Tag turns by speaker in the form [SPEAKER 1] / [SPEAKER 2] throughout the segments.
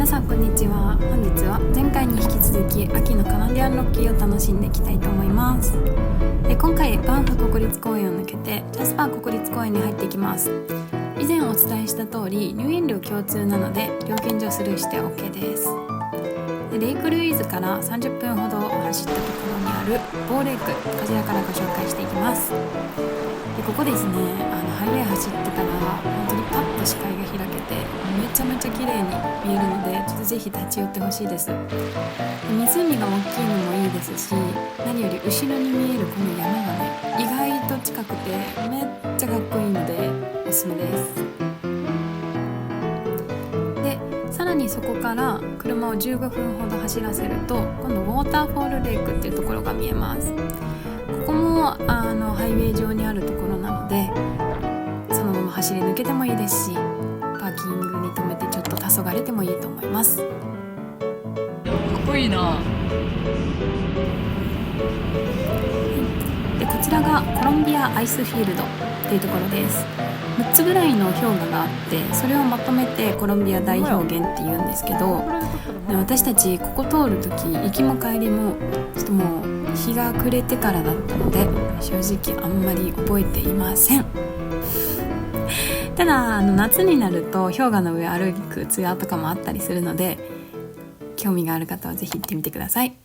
[SPEAKER 1] 皆さんこんにちは。本日は前回に引き続き秋のカナディアンロッキーを楽しんでいきたいと思います。今回バンフ国立公園を抜けてジャスパー国立公園に入っていきます。以前お伝えした通り入園料共通なので料金所スルーして OK です。レイクルイズから30分ほど走ったところにあるボーレイク、こちらからご紹介していきます。ここですね、ハイウェイ走ってたら本当にパッと視界が開けてめちゃめちゃ綺麗に見えるので、ちょっとぜひ立ち寄ってほしいです。湖が大きいのもいいですし、何より後ろに見えるこの山がね、意外と近くてめっちゃかっこいいのでおすすめです。で、さらにそこから車を15分ほど走らせると今度ウォーターフォールレイクっていうところが見えます。ここもハイウェイ上にあるところなので、そのまま走り抜けてもいいですし、パーキングに止めてちょっと黄昏れてもいいと思います。かっ
[SPEAKER 2] こいいな。
[SPEAKER 1] で、こちらがコロンビアアイスフィールドっていうところです。6つぐらいの氷河があって、それをまとめてコロンビア大氷原っていうんですけど、私たちここ通るとき行きも帰りもちょっともう日が暮れてからだったので正直あんまり覚えていません。ただ夏になると氷河の上歩くツアーとかもあったりするので、興味がある方はぜひ行ってみてください。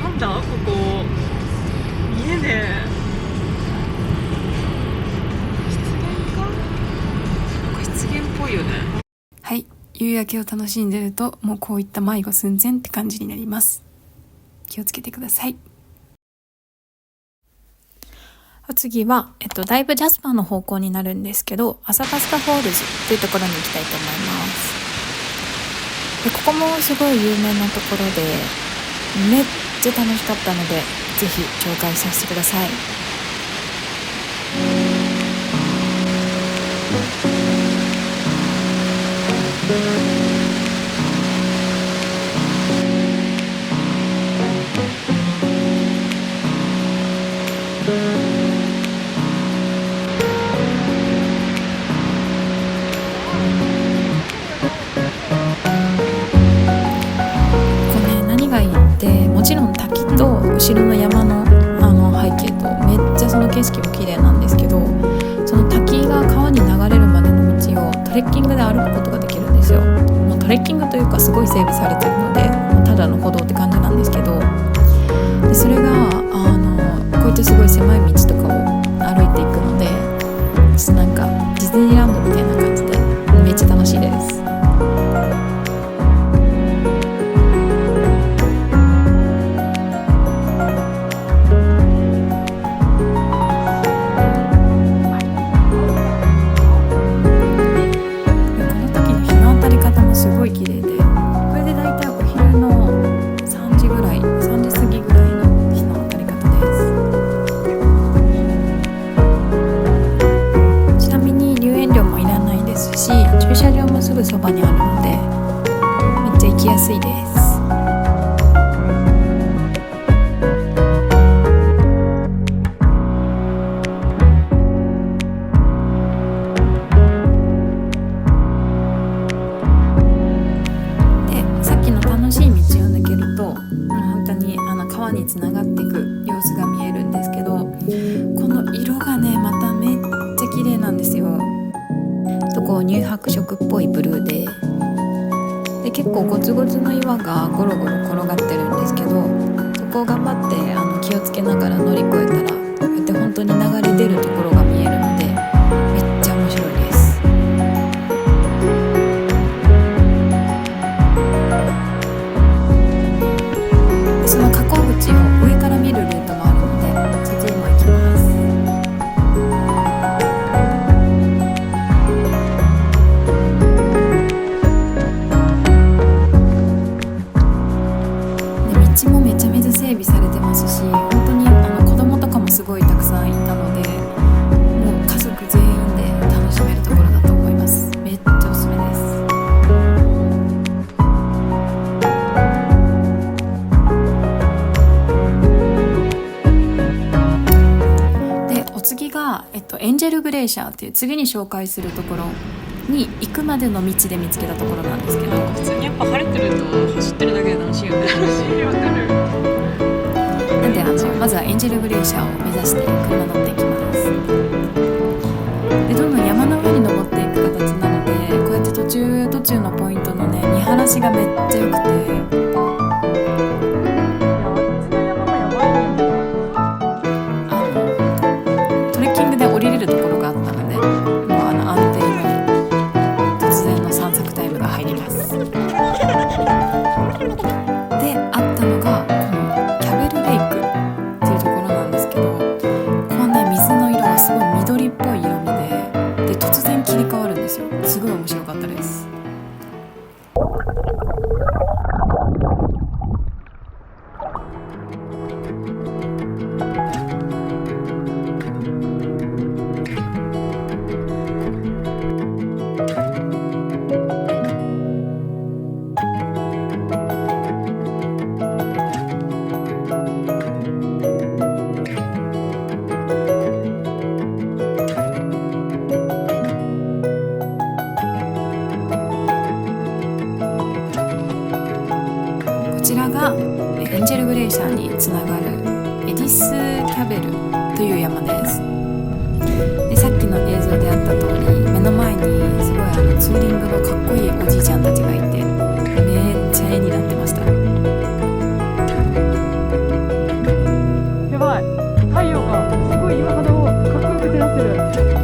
[SPEAKER 2] なんだここ、家ね。湿原っぽいよね。
[SPEAKER 1] はい、夕焼けを楽しんでるともうこういった迷子寸前って感じになります。気をつけてください。次は、だいぶジャスパーの方向になるんですけど、アサタスカフォールズというところに行きたいと思います。で、ここもすごい有名なところでめっちゃ楽しかったので、ぜひ紹介させてください。もちろん滝と後ろの山の、背景とめっちゃその景色も綺麗なんですけど、その滝が川に流れるまでの道をトレッキングで歩くことができるんですよ。もうトレッキングというかすごい整備されてるので、ただの歩道って感じなんですけど、でそれがこういったすごい狭い道とかを歩いていくので、ちょっとなんかディズニーランドみたいな感じでめっちゃ楽しいです。駐車場もすぐそばにあるのでめっちゃ行きやすいです。で、さっきの楽しい道を抜けると本当に川につながっていく様子が見えるんですけど、この色がねまためっちゃ綺麗なんですよ。こう乳白色っぽいブルーで結構ゴツゴツの岩がゴロゴロ転がってるんですけど、そこを頑張ってつけながら乗り越えたら、こうやって本当に流れ出るところが見えるので、めっちゃ面白いです。その河口口を上から見るルートもあるので、そっちにも行きます。で道もめちゃめちゃ整備されてますし、本当に子供とかもすごいたくさんいたので、もう家族全員で楽しめるところだと思います。めっちゃおすすめです。で、お次が、エンジェルグレーシャーっていう次に紹介するところに行くまでの道で見つけたところなんですけど、
[SPEAKER 2] 普通にやっぱ晴れてると走ってるだけで楽しいよね。楽しい、わかる。
[SPEAKER 1] なんでまずはエンジェルグレーシャーを目指して車乗っていきます。で、どんどん山の上に登っていく形なので、こうやって途中のポイントのね、見晴らしがめっちゃ良くて、トレッキングで降りれるところがあったので、もう安定に突然の散策タイムが入ります。で、あったのがこのキャベルレイクっていうところなんですけど、ここはね、水の色がすごい緑っぽい色味で突然切り替わるんですよ。すごい面白かったです。こちらがエンジェルグレーシャーにつながるエディスキャベルという山です。で、さっきの映像であった通り、目の前にすごいツーリングのかっこいいおじいちゃんたちがいて、めっちゃ絵になってました。
[SPEAKER 2] やばい、太陽がすごい岩肌をかっこよく照らしてる。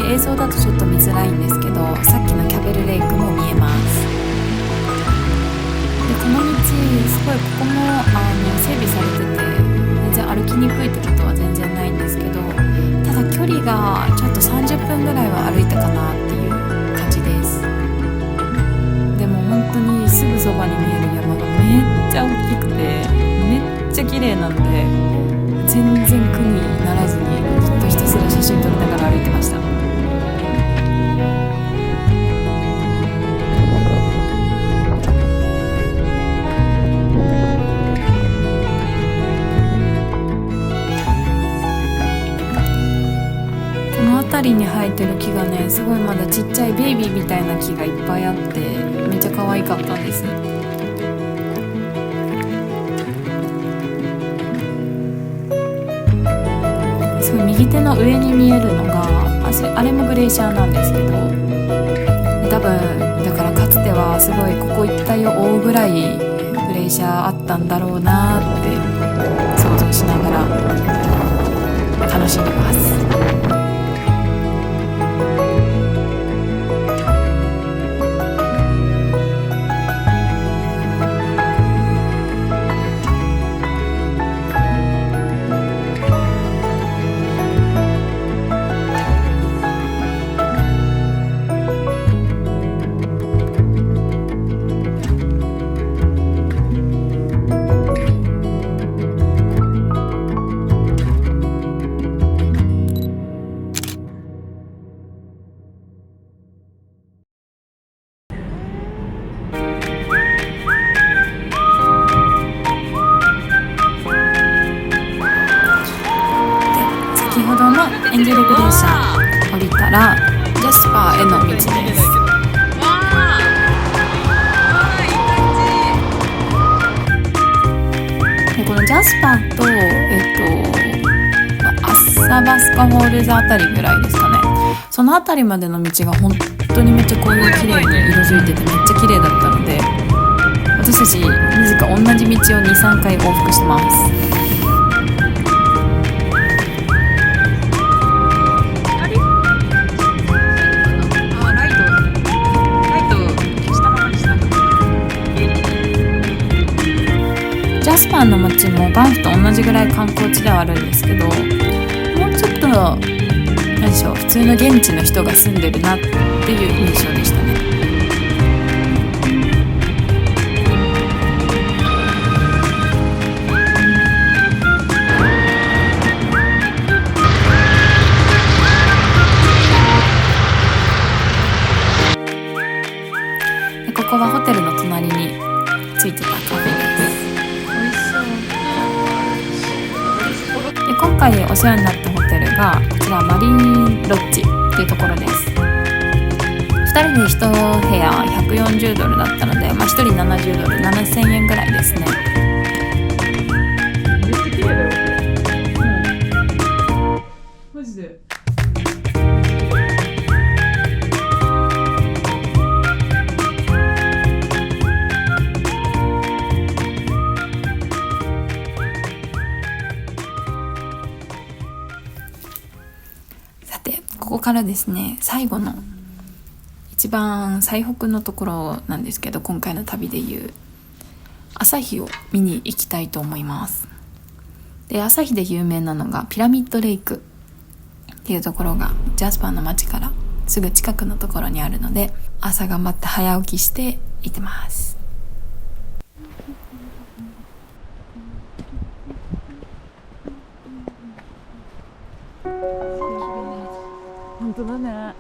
[SPEAKER 1] 映像だとちょっと見づらいんですけど、さっきのキャベルレイクも見えます。で、この道すごい、ここも整備されてて、全然歩きにくいってことは全然ないんですけど、ただ距離がちょっと30分ぐらいは歩いたかなっていう感じです。でも本当にすぐそばに見える山がめっちゃ大きくて、めっちゃ綺麗なんで、全然苦にならずにずっとひたすら写真撮りながら歩いてました。辺りに生えてる木がね、すごいまだちっちゃいベイビーみたいな木がいっぱいあって、めっちゃ可愛かったんです。すごい右手の上に見えるのがあれもグレーシャーなんですけど、多分だからかつてはすごいここ一帯を覆うぐらいグレーシャーあったんだろうなって想像しながら楽しんでます。先ほどのエンジェルグレーシャー降りたらジャスパーへの道です。でこのジャスパーとアッサタバスカホールズあたりぐらいですかね。そのあたりまでの道が本当にめっちゃ紅葉綺麗に色づいててめっちゃ綺麗だったので、私たちなぜか同じ道を 2,3 回往復してます。ジャスパーの街もバンフと同じぐらい観光地ではあるんですけど、もうちょっと何でしょう、普通の現地の人が住んでるなっていう印象でしたね。でここはホテルの隣についてたカフェです。で今回お世話になったホテルがこちらマリンロッジっていうところです。2人で1部屋140ドルだったので、1人70ドル7000円ぐらいですね。
[SPEAKER 2] めっちゃ綺麗だよこれ。マジで。
[SPEAKER 1] さてここからですね、最後の一番最北のところなんですけど、今回の旅でいう朝日を見に行きたいと思います。で朝日で有名なのがピラミッドレイクっていうところがジャスパーの街からすぐ近くのところにあるので、朝頑張って早起きして行ってます。
[SPEAKER 2] 本当だね。